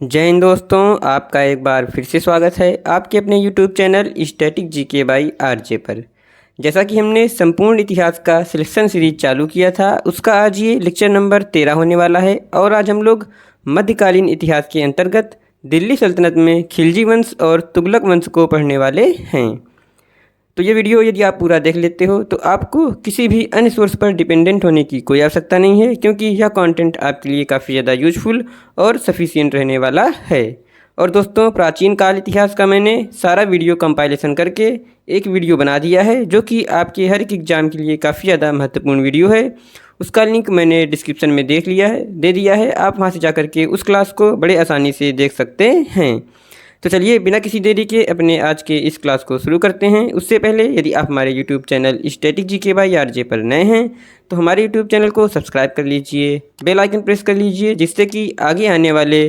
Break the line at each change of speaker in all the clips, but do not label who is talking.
जय हिंद दोस्तों, आपका एक बार फिर से स्वागत है आपके अपने YouTube channel static GK by RJ पर। जैसा कि हमने संपूर्ण इतिहास का सिलेक्शन सीरीज चालू किया था, उसका आज ये लेक्चर नंबर 13 होने वाला है। और आज हम लोग मध्यकालीन इतिहास के अंतर्गत दिल्ली सल्तनत में खिलजी वंश और तुगलक वंश को पढ़ने वाले हैं। तो ये वीडियो यदि आप पूरा देख लेते हो तो आपको किसी भी अन्य सोर्स पर डिपेंडेंट होने की कोई आवश्यकता नहीं है, क्योंकि यह कंटेंट आपके लिए काफ़ी ज़्यादा यूजफुल और सफिशिएंट रहने वाला है। और दोस्तों, प्राचीन काल इतिहास का मैंने सारा वीडियो कंपाइलेशन करके एक वीडियो बना दिया है, जो कि आपके हर एक एग्ज़ाम के लिए काफ़ी ज़्यादा महत्वपूर्ण वीडियो है। उसका लिंक मैंने डिस्क्रिप्शन में दे दिया है। आप वहाँ से जा के उस क्लास को बड़े आसानी से देख सकते हैं। तो चलिए बिना किसी देरी के अपने आज के इस क्लास को शुरू करते हैं। उससे पहले यदि आप हमारे YouTube channel static GK by RJ पर नए हैं तो हमारे यूट्यूब चैनल को सब्सक्राइब कर लीजिए, बेल आइकन प्रेस कर लीजिए, जिससे कि आगे आने वाले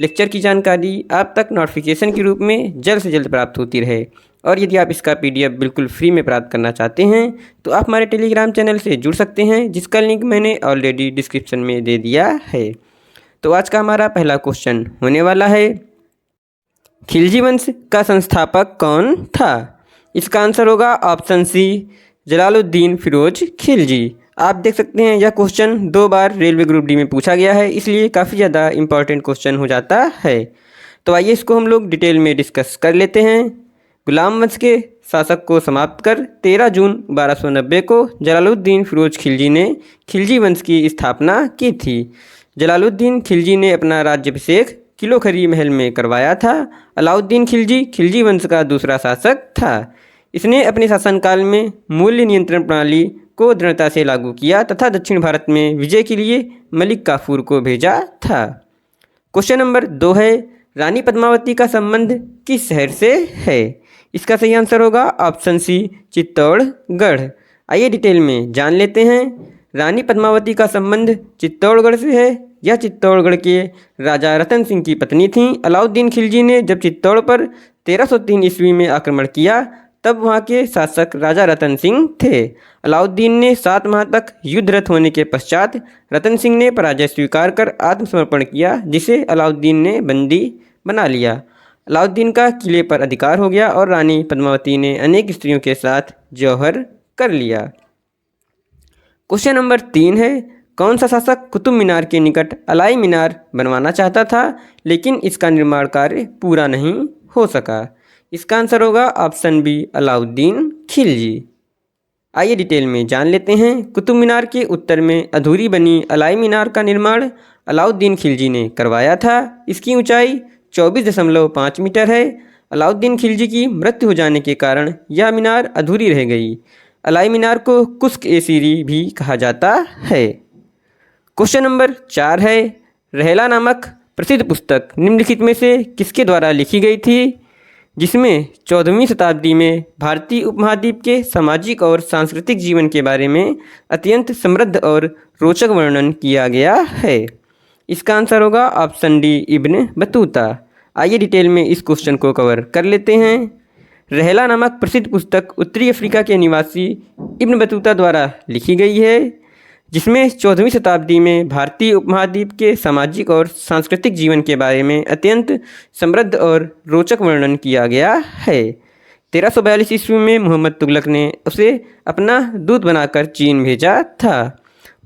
लेक्चर की जानकारी आप तक नोटिफिकेशन के रूप में जल्द से जल्द प्राप्त होती रहे। और यदि आप इसका PDF बिल्कुल फ्री में प्राप्त करना चाहते हैं तो आप हमारे टेलीग्राम चैनल से जुड़ सकते हैं, जिसका लिंक मैंने ऑलरेडी डिस्क्रिप्शन में दे दिया है। तो आज का हमारा पहला क्वेश्चन होने वाला है, खिलजी वंश का संस्थापक कौन था? इसका आंसर होगा ऑप्शन सी, जलालुद्दीन फिरोज खिलजी। आप देख सकते हैं यह क्वेश्चन 2 बार रेलवे ग्रुप डी में पूछा गया है, इसलिए काफ़ी ज़्यादा इंपॉर्टेंट क्वेश्चन हो जाता है। तो आइए इसको हम लोग डिटेल में डिस्कस कर लेते हैं। गुलाम वंश के शासक को समाप्त कर 13 जून 1290 को जलालुद्दीन फिरोज खिलजी ने खिलजी वंश की स्थापना की थी। जलालुद्दीन खिलजी ने अपना राज्याभिषेक किलोखरी महल में करवाया था। अलाउद्दीन खिलजी खिलजी वंश का दूसरा शासक था। इसने अपने शासनकाल में मूल्य नियंत्रण प्रणाली को दृढ़ता से लागू किया तथा दक्षिण भारत में विजय के लिए मलिक काफूर को भेजा था। क्वेश्चन नंबर 2 है, रानी पद्मावती का संबंध किस शहर से है? इसका सही आंसर होगा ऑप्शन सी, चित्तौड़गढ़। आइए डिटेल में जान लेते हैं। रानी पद्मावती का संबंध चित्तौड़गढ़ से है। यह चित्तौड़गढ़ के राजा रतन सिंह की पत्नी थीं। अलाउद्दीन खिलजी ने जब चित्तौड़ पर 1303 ईस्वी में आक्रमण किया, तब वहां के शासक राजा रतन सिंह थे। अलाउद्दीन ने 7 माह तक युद्धरत होने के पश्चात रतन सिंह ने पराजय स्वीकार कर आत्मसमर्पण किया, जिसे अलाउद्दीन ने बंदी बना लिया। अलाउद्दीन का किले पर अधिकार हो गया और रानी पद्मावती ने अनेक स्त्रियों के साथ जौहर कर लिया। क्वेश्चन नंबर 3 है, कौन सा शासक कुतुब मीनार के निकट अलाई मीनार बनवाना चाहता था, लेकिन इसका निर्माण कार्य पूरा नहीं हो सका? इसका आंसर होगा ऑप्शन बी, अलाउद्दीन खिलजी। आइए डिटेल में जान लेते हैं। कुतुब मीनार के उत्तर में अधूरी बनी अलाई मीनार का निर्माण अलाउद्दीन खिलजी ने करवाया था। इसकी ऊंचाई 24.5 मीटर है। अलाउद्दीन खिलजी की मृत्यु हो जाने के कारण यह मीनार अधूरी रह गई। अलाई मीनार को कुश्क-ए-सीरी भी कहा जाता है। क्वेश्चन नंबर 4 है, रहला नामक प्रसिद्ध पुस्तक निम्नलिखित में से किसके द्वारा लिखी गई थी, जिसमें 14वीं शताब्दी में भारतीय उपमहाद्वीप के सामाजिक और सांस्कृतिक जीवन के बारे में अत्यंत समृद्ध और रोचक वर्णन किया गया है? इसका आंसर होगा ऑप्शन डी, इब्न बतूता। आइए डिटेल में इस क्वेश्चन को कवर कर लेते हैं। रहला नामक प्रसिद्ध पुस्तक उत्तरी अफ्रीका के निवासी इब्न बतूता द्वारा लिखी गई है, जिसमें 14वीं शताब्दी में भारतीय उपमहाद्वीप के सामाजिक और सांस्कृतिक जीवन के बारे में अत्यंत समृद्ध और रोचक वर्णन किया गया है। 1342 ईस्वी में मोहम्मद तुगलक ने उसे अपना दूत बनाकर चीन भेजा था।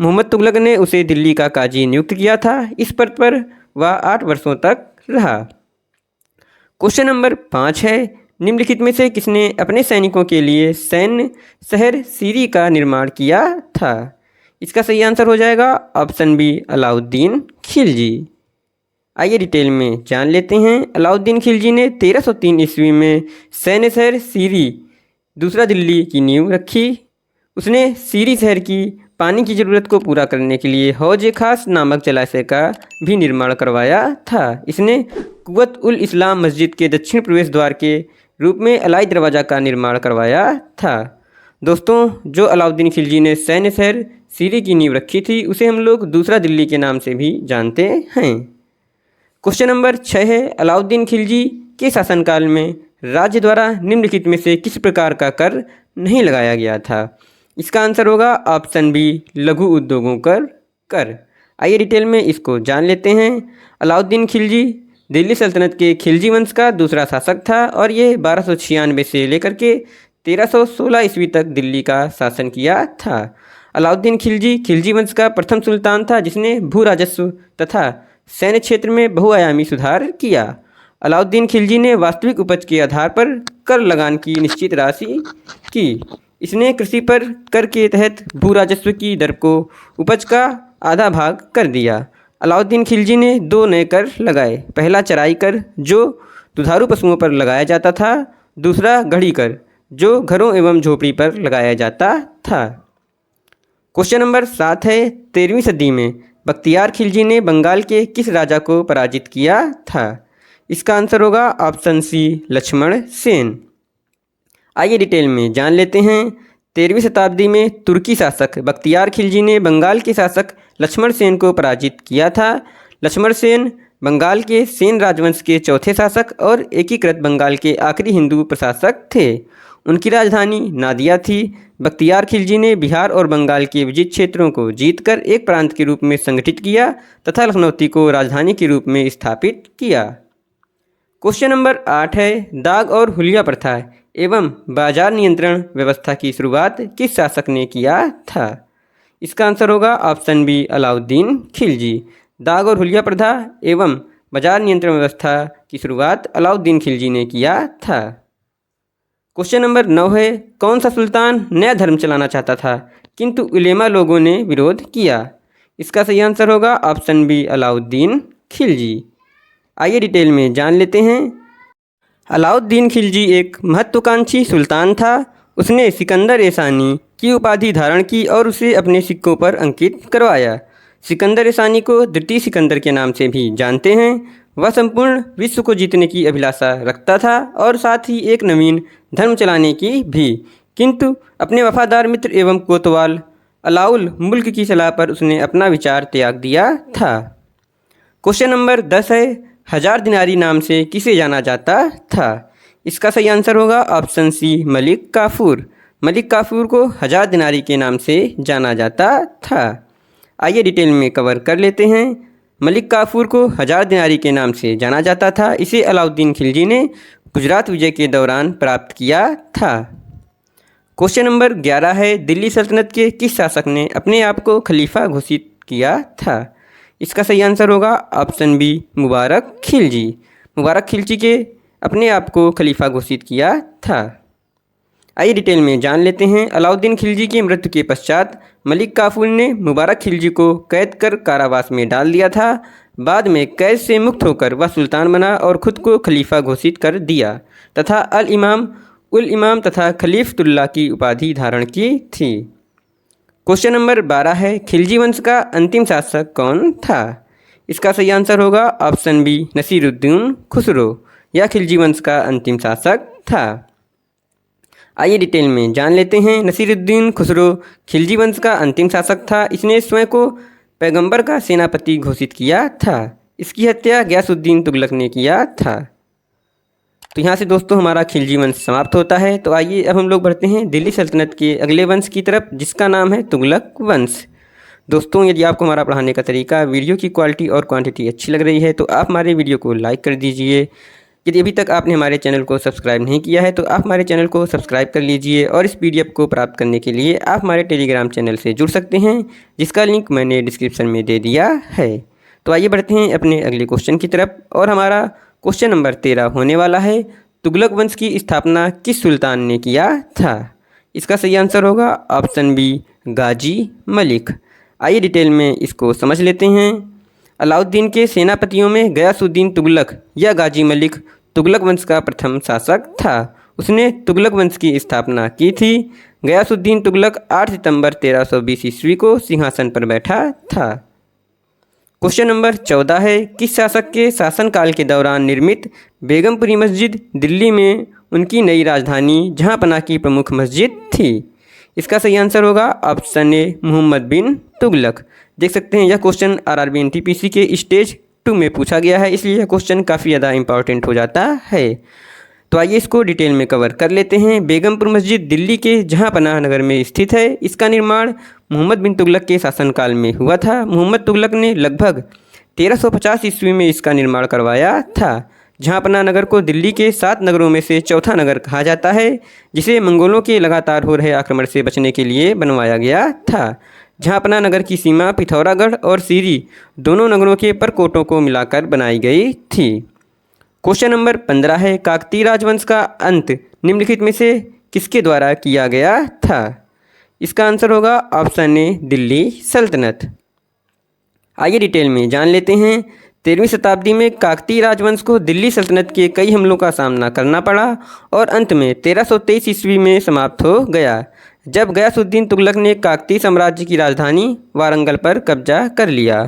मोहम्मद तुगलक ने उसे दिल्ली का काजी नियुक्त किया था। इस पद पर वह 8 वर्षों तक रहा। क्वेश्चन नंबर 5 है, निम्नलिखित में से किसने अपने सैनिकों के लिए सैन्य शहर सीरी का निर्माण किया था? इसका सही आंसर हो जाएगा ऑप्शन बी, अलाउद्दीन खिलजी। आइए डिटेल में जान लेते हैं। अलाउद्दीन खिलजी ने 1303 ईस्वी में सैन्य शहर सीरी, दूसरा दिल्ली की नींव रखी। उसने सीरी शहर की पानी की ज़रूरत को पूरा करने के लिए हौज खास नामक जलाशय का भी निर्माण करवाया था। इसने कुव्वत उल इस्लाम मस्जिद के दक्षिण प्रवेश द्वार के रूप में अलाई दरवाज़ा का निर्माण करवाया था। दोस्तों, जो अलाउद्दीन खिलजी ने सैन्य शहर सीरी की नींव रखी थी, उसे हम लोग दूसरा दिल्ली के नाम से भी जानते हैं। क्वेश्चन नंबर 6 है, अलाउद्दीन खिलजी के शासनकाल में राज्य द्वारा निम्नलिखित में से किस प्रकार का कर नहीं लगाया गया था? इसका आंसर होगा ऑप्शन बी, लघु उद्योगों कर। आइए डिटेल में इसको जान लेते हैं। अलाउद्दीन खिलजी दिल्ली सल्तनत के खिलजी वंश का दूसरा शासक था और ये 1296 से लेकर के 1316 ईस्वी तक दिल्ली का शासन किया था। अलाउद्दीन खिलजी खिलजी वंश का प्रथम सुल्तान था जिसने भू राजस्व तथा सैन्य क्षेत्र में बहुआयामी सुधार किया। अलाउद्दीन खिलजी ने वास्तविक उपज के आधार पर कर लगान की निश्चित राशि की। इसने कृषि पर कर के तहत भू राजस्व की दर को उपज का आधा भाग कर दिया। अलाउद्दीन खिलजी ने दो नए कर लगाए। पहला चराई कर जो दुधारू पशुओं पर लगाया जाता था, दूसरा गढ़ी कर जो घरों एवं झोपड़ी पर लगाया जाता था। क्वेश्चन नंबर 7 है 13वीं सदी में बख्तियार खिलजी ने बंगाल के किस राजा को पराजित किया था? इसका आंसर होगा ऑप्शन सी लक्ष्मण सेन। आइए डिटेल में जान लेते हैं। 13वीं शताब्दी में तुर्की शासक बख्तियार खिलजी ने बंगाल के शासक लक्ष्मण सेन को पराजित किया था। लक्ष्मण सेन बंगाल के सेन राजवंश के चौथे शासक और एकीकृत बंगाल के आखिरी हिंदू प्रशासक थे। उनकी राजधानी नादिया थी। बख्तियार खिलजी ने बिहार और बंगाल के विजित क्षेत्रों को जीतकर एक प्रांत के रूप में संगठित किया तथा लखनौती को राजधानी के रूप में स्थापित किया। क्वेश्चन नंबर 8 है दाग और हुलिया प्रथा एवं बाजार नियंत्रण व्यवस्था की शुरुआत किस शासक ने किया था? इसका आंसर होगा ऑप्शन बी अलाउद्दीन खिलजी। दाग और हुलिया प्रथा एवं बाजार नियंत्रण व्यवस्था की शुरुआत अलाउद्दीन खिलजी ने किया था। क्वेश्चन नंबर 9 है कौन सा सुल्तान नया धर्म चलाना चाहता था किंतु उलेमा लोगों ने विरोध किया? इसका सही आंसर होगा ऑप्शन बी अलाउद्दीन खिलजी। आइए डिटेल में जान लेते हैं। अलाउद्दीन खिलजी एक महत्वाकांक्षी सुल्तान था। उसने सिकंदर एसानी की उपाधि धारण की और उसे अपने सिक्कों पर अंकित करवाया। सिकंदर एसानी को द्वितीय सिकंदर के नाम से भी जानते हैं। वह संपूर्ण विश्व को जीतने की अभिलाषा रखता था और साथ ही एक नवीन धर्म चलाने की भी, किंतु अपने वफादार मित्र एवं कोतवाल अलाउल मुल्क की सलाह पर उसने अपना विचार त्याग दिया था। क्वेश्चन नंबर 10 है हजार दिनारी नाम से किसे जाना जाता था? इसका सही आंसर होगा ऑप्शन सी मलिक काफूर। मलिक काफूर को हजार दिनारी के नाम से जाना जाता था। आइए डिटेल में कवर कर लेते हैं। मलिक काफूर को हजार दिनारी के नाम से जाना जाता था। इसे अलाउद्दीन खिलजी ने गुजरात विजय के दौरान प्राप्त किया था। क्वेश्चन नंबर 11 है दिल्ली सल्तनत के किस शासक ने अपने आप को खलीफा घोषित किया था? इसका सही आंसर होगा ऑप्शन बी मुबारक खिलजी। मुबारक खिलजी के अपने आप को खलीफा घोषित किया था। आइए डिटेल में जान लेते हैं। अलाउद्दीन खिलजी की मृत्यु के पश्चात मलिक काफूर ने मुबारक खिलजी को कैद कर कारावास में डाल दिया था। बाद में कैद से मुक्त होकर वह सुल्तान बना और खुद को खलीफा घोषित कर दिया तथा उल इमाम तथा खलीफतुल्लाह की उपाधि धारण की थी। क्वेश्चन नंबर 12 है खिलजी वंश का अंतिम शासक कौन था? इसका सही आंसर होगा ऑप्शन बी नसीरुद्दीन खुसरो। यह खिलजी वंश का अंतिम शासक था। आइए डिटेल में जान लेते हैं। नसीरुद्दीन खुसरो खिलजी वंश का अंतिम शासक था। इसने स्वयं को पैगंबर का सेनापति घोषित किया था। इसकी हत्या गयासुद्दीन तुगलक ने किया था। तो यहाँ से दोस्तों हमारा खिलजी वंश समाप्त होता है। तो आइए अब हम लोग बढ़ते हैं दिल्ली सल्तनत के अगले वंश की तरफ जिसका नाम है तुगलक वंश। दोस्तों यदि आपको हमारा पढ़ाने का तरीका, वीडियो की क्वालिटी और क्वांटिटी अच्छी लग रही है तो आप हमारे वीडियो को लाइक कर दीजिए। यदि अभी तक आपने हमारे चैनल को सब्सक्राइब नहीं किया है तो आप हमारे चैनल को सब्सक्राइब कर लीजिए और इस PDF को प्राप्त करने के लिए आप हमारे टेलीग्राम चैनल से जुड़ सकते हैं जिसका लिंक मैंने डिस्क्रिप्शन में दे दिया है। तो आइए बढ़ते हैं अपने अगले क्वेश्चन की तरफ और हमारा क्वेश्चन नंबर 13 होने वाला है तुगलक वंश की स्थापना किस सुल्तान ने किया था? इसका सही आंसर होगा ऑप्शन बी गाजी मलिक। आइए डिटेल में इसको समझ लेते हैं। अलाउद्दीन के सेनापतियों में गयासुद्दीन तुगलक या गाजी मलिक तुगलक वंश का प्रथम शासक था। उसने तुगलक वंश की स्थापना की थी। गयासुद्दीन तुगलक 8 सितंबर 1320 ईस्वी को सिंहासन पर बैठा था। क्वेश्चन नंबर 14 है किस शासक के शासनकाल के दौरान निर्मित बेगमपुरी मस्जिद दिल्ली में उनकी नई राजधानी जहांपना की प्रमुख मस्जिद थी? इसका सही आंसर होगा ऑप्शन ए मोहम्मद बिन तुगलक। देख सकते हैं यह क्वेश्चन RRB NTPC के स्टेज 2 में पूछा गया है, इसलिए यह क्वेश्चन काफ़ी ज़्यादा इंपॉर्टेंट हो जाता है। तो आइए इसको डिटेल में कवर कर लेते हैं। बेगमपुर मस्जिद दिल्ली के जहांपनाह नगर में स्थित है। इसका निर्माण मोहम्मद बिन तुगलक के शासनकाल में हुआ था। मोहम्मद तुगलक ने लगभग 1350 ईस्वी में इसका निर्माण करवाया था। जहांपना नगर को दिल्ली के 7 नगरों में से चौथा नगर कहा जाता है, जिसे मंगोलों के लगातार हो रहे आक्रमण से बचने के लिए बनवाया गया था। जहांपना नगर की सीमा पिथौरागढ़ और सीरी दोनों नगरों के परकोटों को मिलाकर बनाई गई थी। क्वेश्चन नंबर 15 है, काकतीय राजवंश का अंत निम्नलिखित में से किसके द्वारा किया गया था? इसका आंसर होगा ऑप्शन ए, दिल्ली सल्तनत। आइए डिटेल में जान लेते हैं। 13वीं शताब्दी में काकतीय राजवंश को दिल्ली सल्तनत के कई हमलों का सामना करना पड़ा और अंत में 1323 ईस्वी में समाप्त हो गया, जब गयासुद्दीन तुगलक ने काकतीय साम्राज्य की राजधानी वारंगल पर कब्जा कर लिया।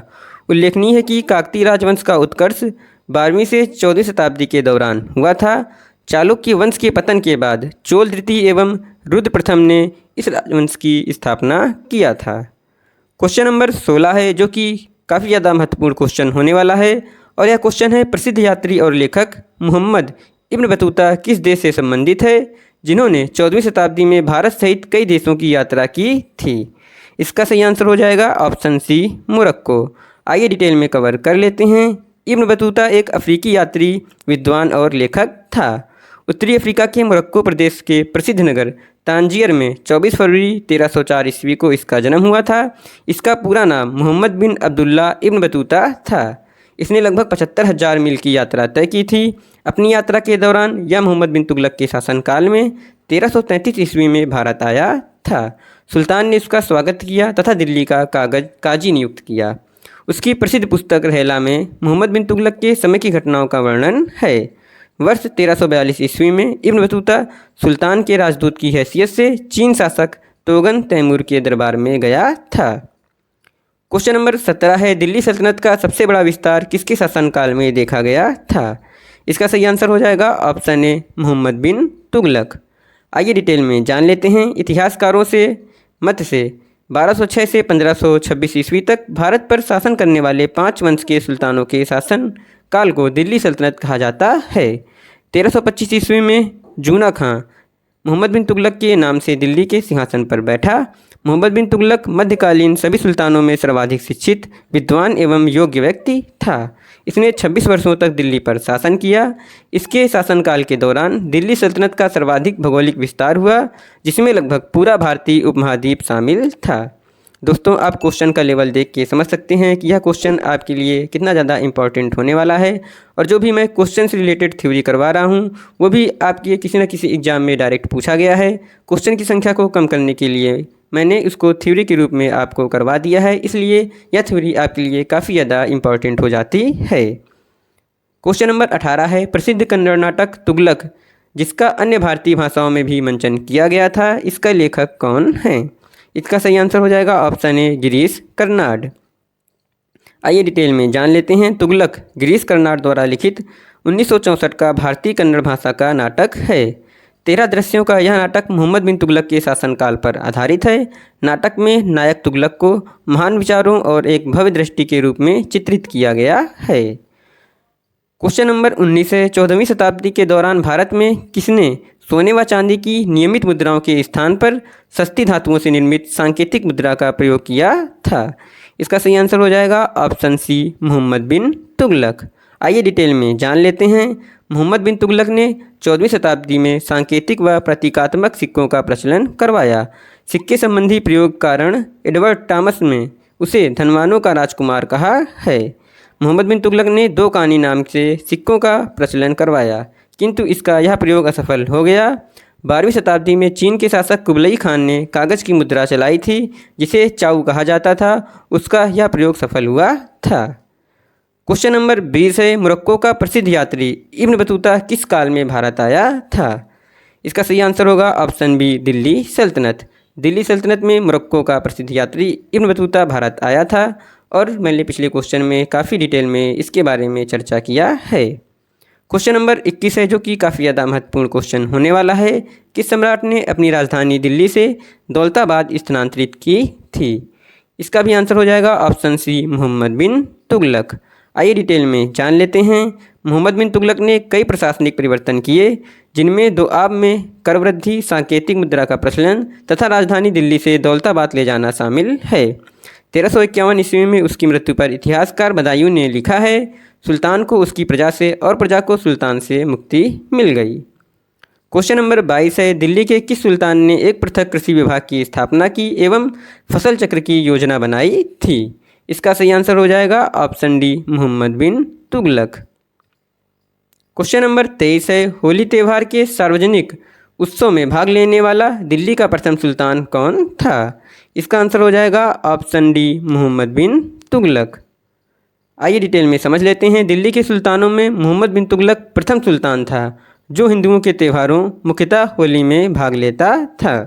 उल्लेखनीय है कि काकतीय राजवंश का उत्कर्ष 12वीं से 14वीं शताब्दी के दौरान हुआ था। चालुक्य वंश के पतन के बाद चोल द्वितीय एवं रुद्र प्रथम ने इस राजवंश की स्थापना किया था। क्वेश्चन नंबर 16 है, जो कि काफ़ी ज़्यादा महत्वपूर्ण क्वेश्चन होने वाला है, और यह क्वेश्चन है, प्रसिद्ध यात्री और लेखक मोहम्मद इब्न बतूता किस देश से संबंधित है, जिन्होंने 14वीं शताब्दी में भारत सहित कई देशों की यात्रा की थी? इसका सही आंसर हो जाएगा ऑप्शन सी, मोरक्को। आइए डिटेल में कवर कर लेते हैं। इब्न बतूता एक अफ्रीकी यात्री, विद्वान और लेखक था। उत्तरी अफ्रीका के मोरक्को प्रदेश के प्रसिद्ध नगर तांजियर में 24 फरवरी 1304 ईस्वी को इसका जन्म हुआ था। इसका पूरा नाम मोहम्मद बिन अब्दुल्ला इब्न बतूता था। इसने लगभग 75,000 मील की यात्रा तय की थी। अपनी यात्रा के दौरान यह मोहम्मद बिन तुगलक के शासनकाल में 1333 ईस्वी में भारत आया था। सुल्तान ने उसका स्वागत किया तथा दिल्ली का काजी नियुक्त किया। उसकी प्रसिद्ध पुस्तक रहला में मोहम्मद बिन तुगलक के समय की घटनाओं का वर्णन है। वर्ष 1342 ईस्वी में इब्न बतूता सुल्तान के राजदूत की हैसियत से चीन शासक तोगन तैमूर के दरबार में गया था। क्वेश्चन नंबर 17 है, दिल्ली सल्तनत का सबसे बड़ा विस्तार किसके शासनकाल में देखा गया था? इसका सही आंसर हो जाएगा ऑप्शन ए, मोहम्मद बिन तुगलक। आइए डिटेल में जान लेते हैं। इतिहासकारों से मत से 1206 से 1526 ईस्वी तक भारत पर शासन करने वाले 5 वंश के सुल्तानों के शासन काल को दिल्ली सल्तनत कहा जाता है। 1325 ईस्वी में जूना खां मोहम्मद बिन तुगलक के नाम से दिल्ली के सिंहासन पर बैठा। मोहम्मद बिन तुगलक मध्यकालीन सभी सुल्तानों में सर्वाधिक शिक्षित, विद्वान एवं योग्य व्यक्ति था। इसने 26 वर्षों तक दिल्ली पर शासन किया। इसके शासनकाल के दौरान दिल्ली सल्तनत का सर्वाधिक भौगोलिक विस्तार हुआ, जिसमें लगभग पूरा भारतीय उपमहाद्वीप शामिल था। दोस्तों, आप क्वेश्चन का लेवल देख के समझ सकते हैं कि यह क्वेश्चन आपके लिए कितना ज़्यादा इंपॉर्टेंट होने वाला है। और जो भी मैं क्वेश्चन से रिलेटेड थ्योरी करवा रहा हूँ वो भी आपके किसी न किसी एग्जाम में डायरेक्ट पूछा गया है। क्वेश्चन की संख्या को कम करने के लिए मैंने उसको थ्योरी के रूप में आपको करवा दिया है, इसलिए यह थ्योरी आपके लिए काफ़ी ज़्यादा इंपॉर्टेंट हो जाती है। क्वेश्चन नंबर 18 है, प्रसिद्ध कन्नड़ नाटक तुगलक, जिसका अन्य भारतीय भाषाओं में भी मंचन किया गया था, इसका लेखक कौन है? इसका सही आंसर हो जाएगा ऑप्शन ए, गिरीश कर्नाड। आइए डिटेल में जान लेते हैं। तुगलक गिरीश कर्नाड द्वारा लिखित 1964 का भारतीय कन्नड़ भाषा का नाटक है। 13 दृश्यों का यह नाटक मोहम्मद बिन तुगलक के शासनकाल पर आधारित है। नाटक में नायक तुगलक को महान विचारों और एक भव्य दृष्टि के रूप में चित्रित किया गया है। क्वेश्चन नंबर 19 है, 14वीं शताब्दी के दौरान भारत में किसने सोने व चांदी की नियमित मुद्राओं के स्थान पर सस्ती धातुओं से निर्मित सांकेतिक मुद्रा का प्रयोग किया था? इसका सही आंसर हो जाएगा ऑप्शन सी, मोहम्मद बिन तुगलक। आइए डिटेल में जान लेते हैं। मोहम्मद बिन तुगलक ने 14वीं शताब्दी में सांकेतिक व प्रतीकात्मक सिक्कों का प्रचलन करवाया। सिक्के संबंधी प्रयोग कारण एडवर्ड टॉमस ने उसे धनवानों का राजकुमार कहा है। मोहम्मद बिन तुगलक ने 2 कानी नाम से सिक्कों का प्रचलन करवाया, किंतु इसका यह प्रयोग असफल हो गया। 12वीं शताब्दी में चीन के शासक कुबलई खान ने कागज़ की मुद्रा चलाई थी, जिसे चाऊ कहा जाता था। उसका यह प्रयोग सफल हुआ था। क्वेश्चन नंबर 20 है, मोरक्को का प्रसिद्ध यात्री इब्न बतूता किस काल में भारत आया था? इसका सही आंसर होगा ऑप्शन बी, दिल्ली सल्तनत। दिल्ली सल्तनत में मोरक्को का प्रसिद्ध यात्री इब्न बतूता भारत आया था, और मैंने पिछले क्वेश्चन में काफ़ी डिटेल में इसके बारे में चर्चा किया है। क्वेश्चन नंबर 21 है, जो कि काफ़ी ज़्यादा महत्वपूर्ण क्वेश्चन होने वाला है। किस सम्राट ने अपनी राजधानी दिल्ली से दौलताबाद स्थानांतरित की थी? इसका भी आंसर हो जाएगा ऑप्शन सी, मोहम्मद बिन तुगलक। आइए डिटेल में जान लेते हैं। मोहम्मद बिन तुगलक ने कई प्रशासनिक परिवर्तन किए, जिनमें दोआब में कर वृद्धि, सांकेतिक मुद्रा का प्रचलन तथा राजधानी दिल्ली से दौलताबाद ले जाना शामिल है। 1351 ईस्वी में उसकी मृत्यु पर इतिहासकार बदायूं ने लिखा है, सुल्तान को उसकी प्रजा से और प्रजा को सुल्तान से मुक्ति मिल गई। क्वेश्चन नंबर 22 है, दिल्ली के किस सुल्तान ने एक पृथक कृषि विभाग की स्थापना की एवं फसल चक्र की योजना बनाई थी? इसका सही आंसर हो जाएगा ऑप्शन डी, मोहम्मद बिन तुगलक। क्वेश्चन नंबर 23 है, होली त्यौहार के सार्वजनिक उत्सव में भाग लेने वाला दिल्ली का प्रथम सुल्तान कौन था? इसका आंसर हो जाएगा ऑप्शन डी, मोहम्मद बिन तुगलक। आइए डिटेल में समझ लेते हैं। दिल्ली के सुल्तानों में मोहम्मद बिन तुगलक प्रथम सुल्तान था जो हिंदुओं के त्योहारों मुख्यतः होली में भाग लेता था।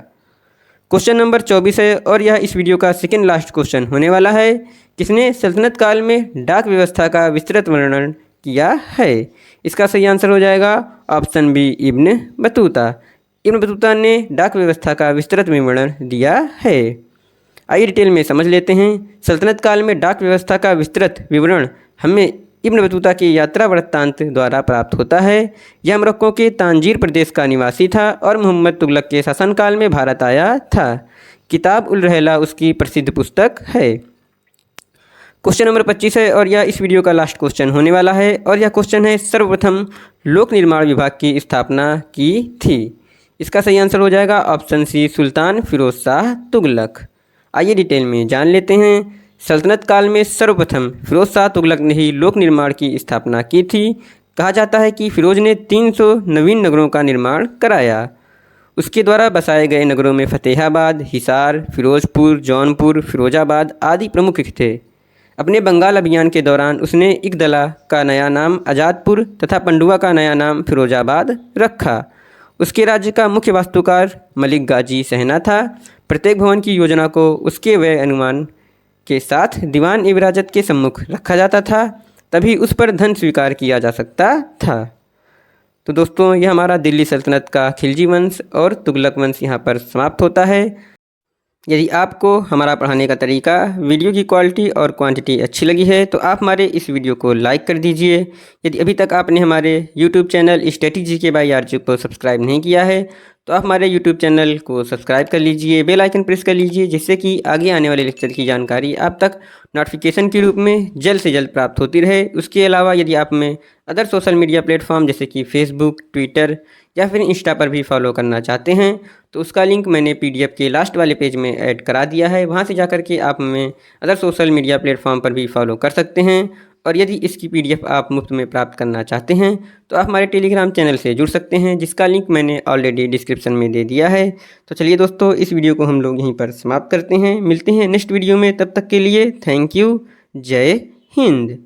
क्वेश्चन नंबर 24 है और यह इस वीडियो का सेकेंड लास्ट क्वेश्चन होने वाला है। किसने सल्तनत काल में डाक व्यवस्था का विस्तृत वर्णन किया है? इसका सही आंसर हो जाएगा option b, Ibn Battuta. Ibn Battuta ने डाक व्यवस्था का विस्तृत विवरण दिया है। आइए डिटेल में समझ लेते हैं। सल्तनत काल में डाक व्यवस्था का विस्तृत विवरण हमें इब्न बतूता के यात्रा वृत्तांत द्वारा प्राप्त होता है। यह मोरक्को के तांजीर प्रदेश का निवासी था और मोहम्मद तुगलक के शासनकाल में भारत आया था। किताब उल रहला उसकी प्रसिद्ध पुस्तक है। क्वेश्चन नंबर 25 है और यह इस वीडियो का लास्ट क्वेश्चन होने वाला है और यह क्वेश्चन है, सर्वप्रथम लोक निर्माण विभाग की स्थापना की थी? इसका सही आंसर हो जाएगा ऑप्शन सी, सुल्तान फिरोज शाह तुगलक। आइए डिटेल में जान लेते हैं। सल्तनत काल में सर्वप्रथम फिरोज शाह तुगलक ने ही लोक निर्माण की स्थापना की थी। कहा जाता है कि फिरोज ने 300 नवीन नगरों का निर्माण कराया। उसके द्वारा बसाए गए नगरों में फतेहाबाद, हिसार, फिरोजपुर, जौनपुर, फिरोजाबाद आदि प्रमुख थे। अपने बंगाल अभियान के दौरान उसने इकदला का नया नाम आज़ादपुर तथा पंडुआ का नया नाम फिरोजाबाद रखा। उसके राज्य का मुख्य वास्तुकार मलिक गाजी सहना था। प्रत्येक भवन की योजना को उसके व्यय अनुमान के साथ दीवान ए विराजत के सम्मुख रखा जाता था, तभी उस पर धन स्वीकार किया जा सकता था। तो दोस्तों, यह हमारा दिल्ली सल्तनत का खिलजी वंश और तुगलक वंश यहाँ पर समाप्त होता है। यदि आपको हमारा पढ़ाने का तरीका, वीडियो की क्वालिटी और क्वांटिटी अच्छी लगी है तो आप हमारे इस वीडियो को लाइक कर दीजिए। यदि अभी तक आपने हमारे YouTube channel static GK by RJ को सब्सक्राइब नहीं किया है तो आप हमारे यूट्यूब चैनल को सब्सक्राइब कर लीजिए, बेल आइकन प्रेस कर लीजिए, जिससे कि आगे आने वाले लेक्चर की जानकारी आप तक नोटिफिकेशन के रूप में जल्द से जल्द प्राप्त होती रहे। उसके अलावा यदि आप में अदर सोशल मीडिया प्लेटफॉर्म जैसे कि फेसबुक, ट्विटर या फिर इंस्टा पर भी फॉलो करना चाहते हैं तो उसका लिंक मैंने पीडीएफ के लास्ट वाले पेज में ऐड करा दिया है। वहां से जाकर के आप हमें अदर सोशल मीडिया प्लेटफॉर्म पर भी फॉलो कर सकते हैं। और यदि इसकी पीडीएफ आप मुफ्त में प्राप्त करना चाहते हैं तो आप हमारे टेलीग्राम चैनल से जुड़ सकते हैं, जिसका लिंक मैंने ऑलरेडी डिस्क्रिप्शन में दे दिया है। तो चलिए दोस्तों, इस वीडियो को हम लोग यहीं पर समाप्त करते हैं। मिलते हैं नेक्स्ट वीडियो में, तब तक के लिए थैंक यू। जय हिंद।